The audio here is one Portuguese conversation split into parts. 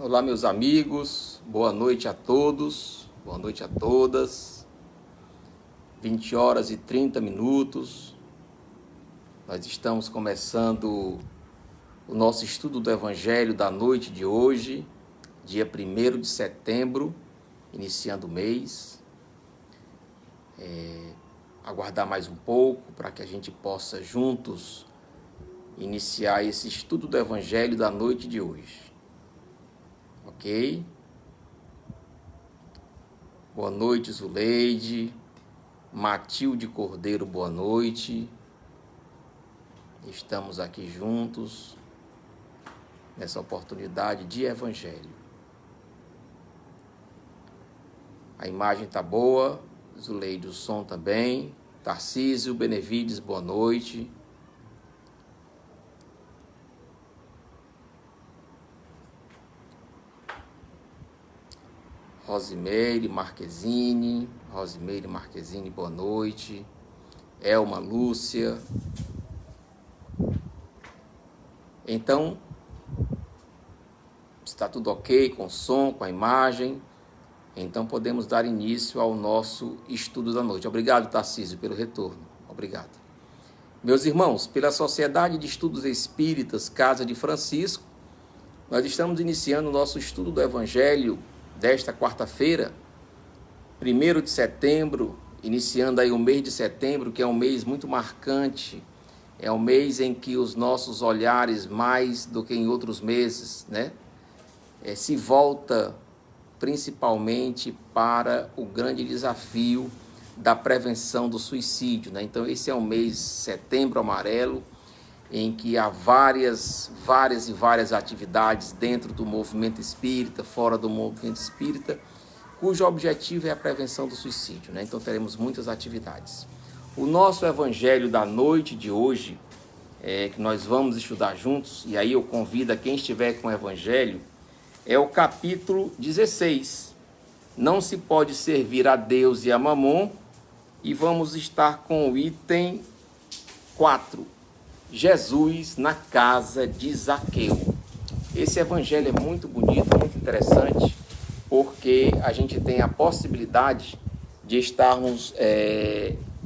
Olá, meus amigos, boa noite a todos, boa noite a todas. 20 horas e 30 minutos, nós estamos começando o nosso estudo do Evangelho da noite de hoje, dia 1º de setembro, iniciando o mês. Aguardar mais um pouco para que a gente possa juntos iniciar esse estudo do Evangelho da noite de hoje. Ok? Boa noite, Zuleide. Matilde Cordeiro, boa noite. Estamos aqui juntos nessa oportunidade de Evangelho. A imagem está boa, Zuleide, o som também. Tarcísio Benevides, boa noite. Rosimeire Marquezine, boa noite. Elma Lúcia. Então, está tudo ok com o som, com a imagem? Então podemos dar início ao nosso estudo da noite. Obrigado, Tarcísio, pelo retorno. Obrigado. Meus irmãos, pela Sociedade de Estudos Espíritas Casa de Francisco, nós estamos iniciando o nosso estudo do Evangelho desta quarta-feira, 1º de setembro, iniciando aí o mês de setembro, que é um mês muito marcante, é um mês em que os nossos olhares, mais do que em outros meses, se volta principalmente para o grande desafio da prevenção do suicídio, Então esse é um mês, setembro amarelo, em que há várias atividades dentro do movimento espírita, fora do movimento espírita, cujo objetivo é a prevenção do suicídio, Então teremos muitas atividades. O nosso evangelho da noite de hoje, que nós vamos estudar juntos, e aí eu convido a quem estiver com o evangelho, é o capítulo 16. Não se pode servir a Deus e a Mamon, e vamos estar com o item 4. Jesus na casa de Zaqueu. Esse evangelho é muito bonito, muito interessante, porque a gente tem a possibilidade de estarmos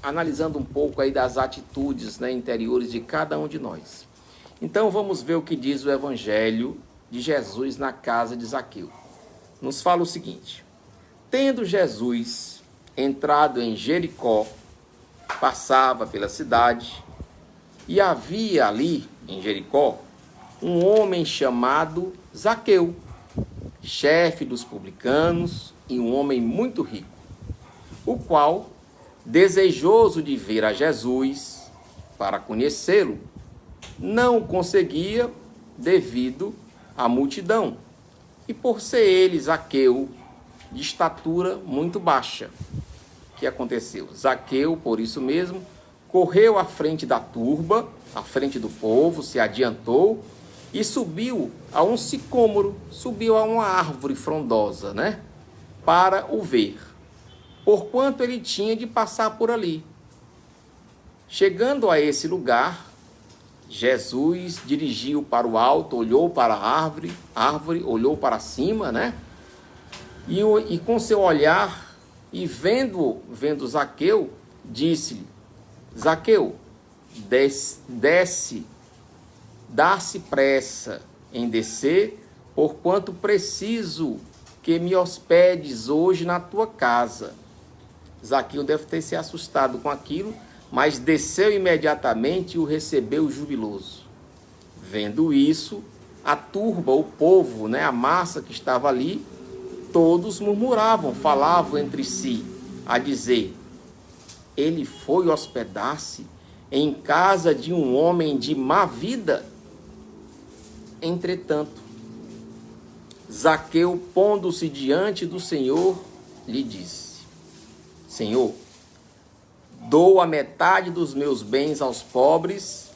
analisando um pouco aí das atitudes interiores de cada um de nós. Então vamos ver o que diz o evangelho de Jesus na casa de Zaqueu. Nos fala o seguinte: tendo Jesus entrado em Jericó, passava pela cidade, e havia ali, em Jericó, um homem chamado Zaqueu, chefe dos publicanos e um homem muito rico, o qual, desejoso de ver a Jesus para conhecê-lo, não o conseguia devido à multidão, e por ser ele, Zaqueu, de estatura muito baixa. O que aconteceu? Zaqueu, por isso mesmo, correu à frente da turba, à frente do povo, se adiantou e subiu a um sicômoro, subiu a uma árvore frondosa, para o ver, porquanto ele tinha de passar por ali. Chegando a esse lugar, Jesus dirigiu para o alto, olhou para a árvore, olhou para cima, E com seu olhar, e vendo Zaqueu, disse-lhe: Zaqueu, desce, dá-se pressa em descer, porquanto preciso que me hospedes hoje na tua casa. Zaqueu deve ter se assustado com aquilo, mas desceu imediatamente e o recebeu jubiloso. Vendo isso, a turba, o povo, a massa que estava ali, todos murmuravam, falavam entre si, a dizer: ele foi hospedar-se em casa de um homem de má vida. Entretanto, Zaqueu, pondo-se diante do Senhor, lhe disse: Senhor, dou a metade dos meus bens aos pobres,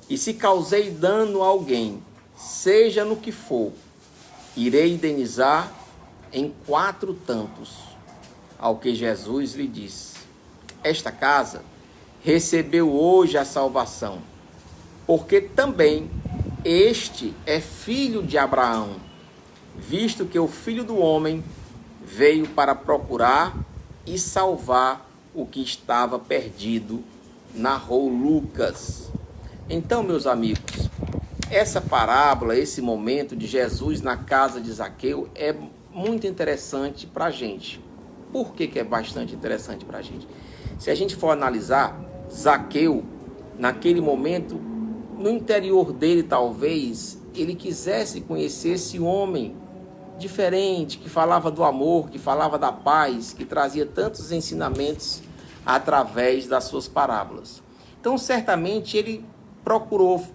e se causei dano a alguém, seja no que for, irei indenizar em 4 tantos. Ao que Jesus lhe disse: esta casa recebeu hoje a salvação, porque também este é filho de Abraão, visto que o Filho do Homem veio para procurar e salvar o que estava perdido, narrou Lucas. Então, meus amigos, essa parábola, esse momento de Jesus na casa de Zaqueu é muito interessante para a gente. Por que é bastante interessante para a gente? Se a gente for analisar, Zaqueu, naquele momento, no interior dele talvez, ele quisesse conhecer esse homem diferente, que falava do amor, que falava da paz, que trazia tantos ensinamentos através das suas parábolas. Então, certamente, ele procurou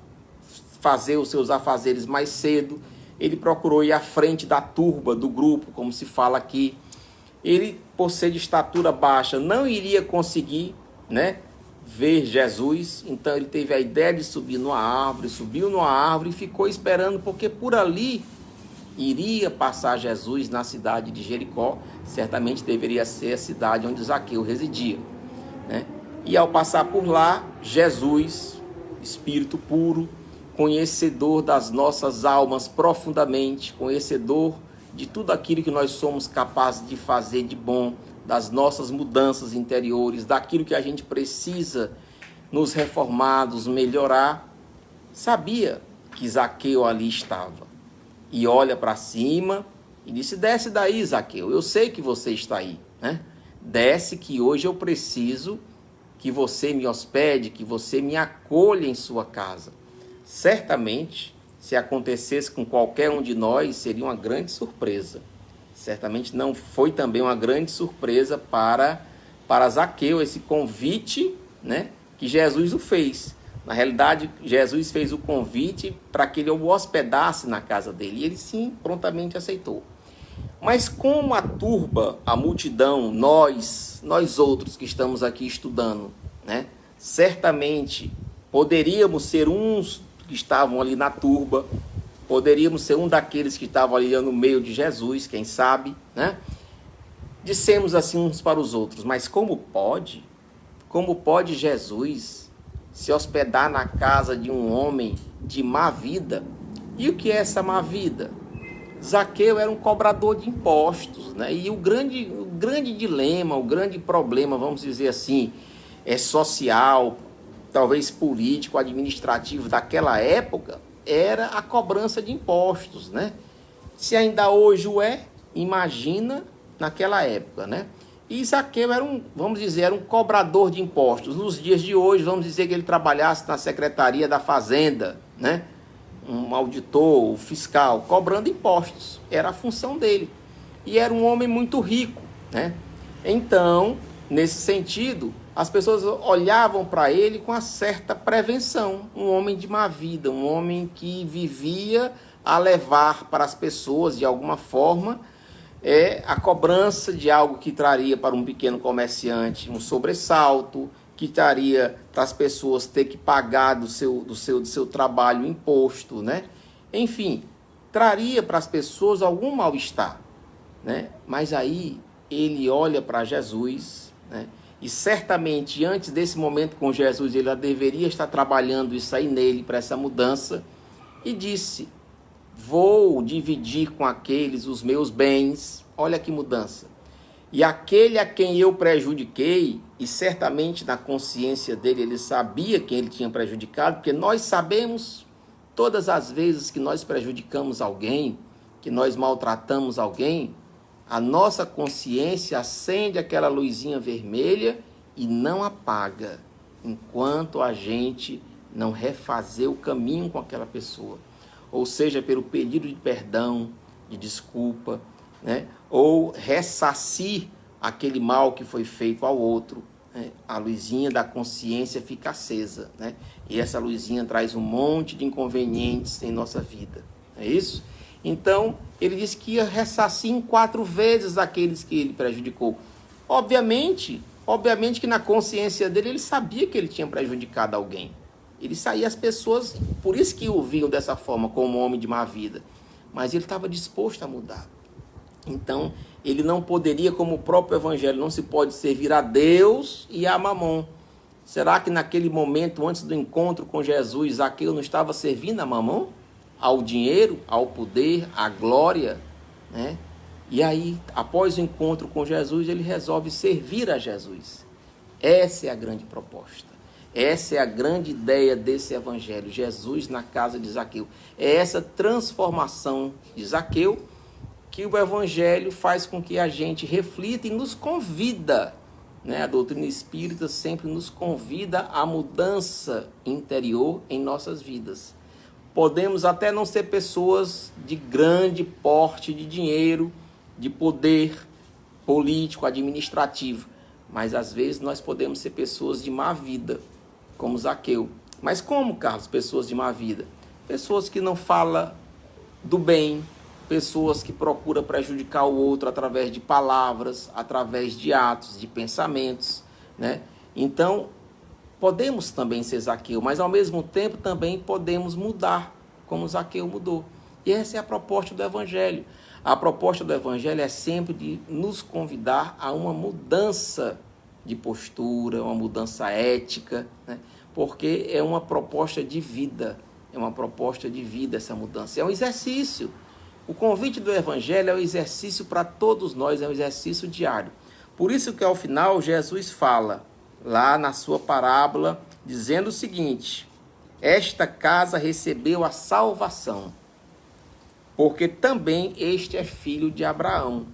fazer os seus afazeres mais cedo, ele procurou ir à frente da turba, do grupo, como se fala aqui. Ele, por ser de estatura baixa, não iria conseguir, ver Jesus, então ele teve a ideia de subir numa árvore, subiu numa árvore e ficou esperando, porque por ali iria passar Jesus na cidade de Jericó, certamente deveria ser a cidade onde Zaqueu residia, E ao passar por lá, Jesus, Espírito puro, conhecedor das nossas almas profundamente, conhecedor de tudo aquilo que nós somos capazes de fazer de bom, das nossas mudanças interiores, daquilo que a gente precisa nos reformar, nos melhorar, sabia que Zaqueu ali estava. E olha para cima e disse: desce daí, Zaqueu, eu sei que você está aí, Desce, que hoje eu preciso que você me hospede, que você me acolha em sua casa. Certamente, se acontecesse com qualquer um de nós, seria uma grande surpresa. Certamente não foi também uma grande surpresa para Zaqueu esse convite, que Jesus o fez. Na realidade, Jesus fez o convite para que ele o hospedasse na casa dele. E ele sim, prontamente aceitou. Mas como a turba, a multidão, nós outros que estamos aqui estudando, certamente poderíamos ser uns que estavam ali na turba, poderíamos ser um daqueles que estavam ali no meio de Jesus, quem sabe, Dissemos assim uns para os outros: mas como pode Jesus se hospedar na casa de um homem de má vida? E o que é essa má vida? Zaqueu era um cobrador de impostos, E o grande dilema, o grande problema, vamos dizer assim, social, talvez político, administrativo daquela época, era a cobrança de impostos, Se ainda hoje o é, imagina naquela época, E Zaqueu era um cobrador de impostos. Nos dias de hoje, vamos dizer que ele trabalhasse na Secretaria da Fazenda, um auditor, um fiscal, cobrando impostos. Era a função dele. E era um homem muito rico, Então, nesse sentido, as pessoas olhavam para ele com uma certa prevenção. Um homem de má vida, um homem que vivia a levar para as pessoas, de alguma forma, a cobrança de algo que traria para um pequeno comerciante um sobressalto, que traria para as pessoas ter que pagar do seu trabalho imposto, Enfim, traria para as pessoas algum mal-estar, Mas aí ele olha para Jesus, E certamente antes desse momento com Jesus, ele já deveria estar trabalhando isso aí nele, para essa mudança, e disse: vou dividir com aqueles os meus bens. Olha que mudança. E aquele a quem eu prejudiquei, e certamente na consciência dele ele sabia quem ele tinha prejudicado, porque nós sabemos todas as vezes que nós prejudicamos alguém, que nós maltratamos alguém, a nossa consciência acende aquela luzinha vermelha e não apaga, enquanto a gente não refazer o caminho com aquela pessoa. Ou seja, pelo pedido de perdão, de desculpa, ou ressarcir aquele mal que foi feito ao outro. A luzinha da consciência fica acesa, E essa luzinha traz um monte de inconvenientes em nossa vida. É isso? Então, ele disse que ia ressarcir em 4 vezes aqueles que ele prejudicou. Obviamente que na consciência dele, ele sabia que ele tinha prejudicado alguém. Ele saía, as pessoas, por isso que o viam dessa forma, como um homem de má vida. Mas ele estava disposto a mudar. Então, ele não poderia, como o próprio Evangelho, não se pode servir a Deus e a Mamon. Será que naquele momento, antes do encontro com Jesus, Zaqueu não estava servindo a Mamon? Ao dinheiro, ao poder, à glória, né? E aí, após o encontro com Jesus, ele resolve servir a Jesus. Essa é a grande proposta. Essa é a grande ideia desse evangelho. Jesus na casa de Zaqueu. É essa transformação de Zaqueu que o evangelho faz com que a gente reflita e nos convida, né? A doutrina espírita sempre nos convida à mudança interior em nossas vidas. Podemos até não ser pessoas de grande porte de dinheiro, de poder político, administrativo, mas às vezes nós podemos ser pessoas de má vida, como Zaqueu. Mas como, Carlos, pessoas de má vida? Pessoas que não falam do bem, pessoas que procuram prejudicar o outro através de palavras, através de atos, de pensamentos, né? Então, podemos também ser Zaqueu, mas ao mesmo tempo também podemos mudar, como Zaqueu mudou. E essa é a proposta do Evangelho. A proposta do Evangelho é sempre de nos convidar a uma mudança de postura, uma mudança ética, né? Porque é uma proposta de vida, essa mudança. É um exercício. O convite do Evangelho é um exercício para todos nós, é um exercício diário. Por isso que ao final Jesus fala, lá na sua parábola, dizendo o seguinte: esta casa recebeu a salvação, porque também este é filho de Abraão,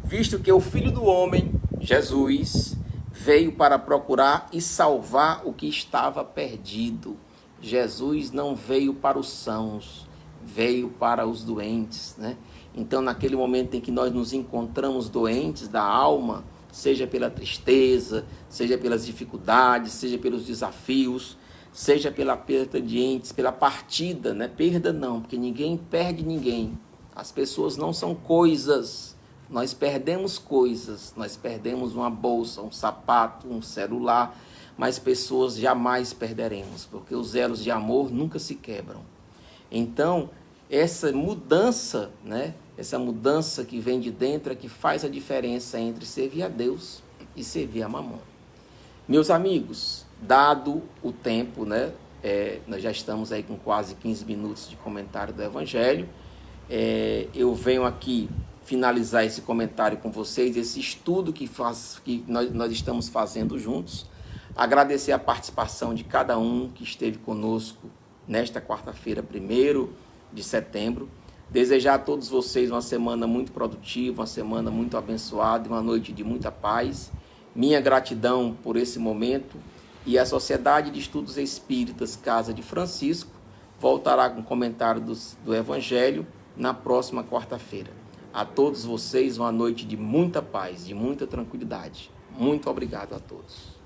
visto que o Filho do Homem, Jesus, veio para procurar e salvar o que estava perdido. Jesus não veio para os sãos, veio para os doentes, né? Então, naquele momento em que nós nos encontramos doentes da alma, seja pela tristeza, seja pelas dificuldades, seja pelos desafios, seja pela perda de entes, pela partida, né? Perda não, porque ninguém perde ninguém. As pessoas não são coisas. Nós perdemos coisas, nós perdemos uma bolsa, um sapato, um celular, mas pessoas jamais perderemos, porque os elos de amor nunca se quebram. Então, essa mudança, né? Essa mudança que vem de dentro é que faz a diferença entre servir a Deus e servir a Mamon. Meus amigos, dado o tempo, né? Nós já estamos aí com quase 15 minutos de comentário do Evangelho. Eu venho aqui finalizar esse comentário com vocês, esse estudo que nós estamos fazendo juntos. Agradecer a participação de cada um que esteve conosco nesta quarta-feira, 1º de setembro. Desejar a todos vocês uma semana muito produtiva, uma semana muito abençoada e uma noite de muita paz. Minha gratidão por esse momento, e a Sociedade de Estudos Espíritas Casa de Francisco voltará com comentário do Evangelho na próxima quarta-feira. A todos vocês uma noite de muita paz, de muita tranquilidade. Muito obrigado a todos.